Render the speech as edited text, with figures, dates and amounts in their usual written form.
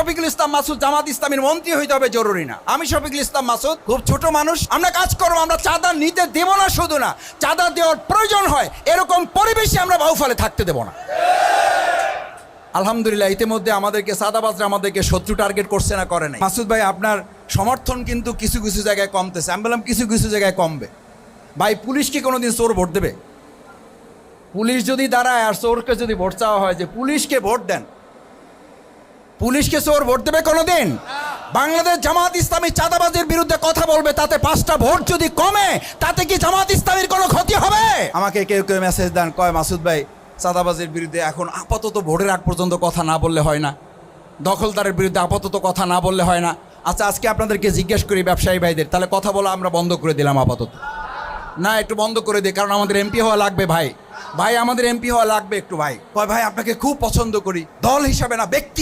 শফিকুল ইসলাম মাসুদ জামাত ইসলামের মন্ত্রী হইতে হবে জরুরি না। আমি শফিকুল ইসলাম মাসুদ খুব ছোট মানুষ, আমরা কাজ করবো, আমরা চাঁদা নিতে দেব না, শুধু না চাঁদা দেওয়ার প্রয়োজন হয় এরকম পরিবেশে আমরা বাউফলে থাকতে দেব না। আলহামদুলিল্লাহ ইতিমধ্যে আমাদেরকে সাদাবাজরা আমাদেরকে শত্রু টার্গেট করছে না, করে নাই। মাসুদ ভাই আপনার সমর্থন কিন্তু কিছু কিছু জায়গায় কমতেছে। আমি বললাম কিছু কিছু জায়গায় কমবে। ভাই পুলিশ কি কোনোদিন চোর ভোট দেবে? পুলিশ যদি দাঁড়ায় আর চোরকে যদি ভোট চাওয়া হয় যে পুলিশকে ভোট দেন, পুলিশকে চোর ভোট দেবে কোনোদিন? বাংলাদেশ জামাত ইসলামী চাঁদাবাজের বিরুদ্ধে কথা বলবে, তাতে 5টা ভোট যদি কমে তাতে কি জামাত ইসলামীর কোনো ক্ষতি হবে? আমাকে কেউ কেউ মেসেজ দেন, কয় মাসুদ ভাই চাঁদাবাজের বিরুদ্ধে এখন আপাতত ভোটের আগ পর্যন্ত কথা না বললে হয় না, দখলদারের বিরুদ্ধে আপাতত কথা না বললে হয় না। আচ্ছা আজকে আপনাদেরকে জিজ্ঞেস করি ব্যবসায়ী ভাইদের, তাহলে কথা বলা আমরা বন্ধ করে দিলাম আপাতত? না, একটু বন্ধ করে দিই, কারণ আমাদের এমপি হওয়া লাগবে ভাই। ভাই আমাদের এমপি হওয়া লাগবে একটু। ভাই কয় ভাই আপনাকে খুব পছন্দ করি, দল হিসাবে না ব্যক্তি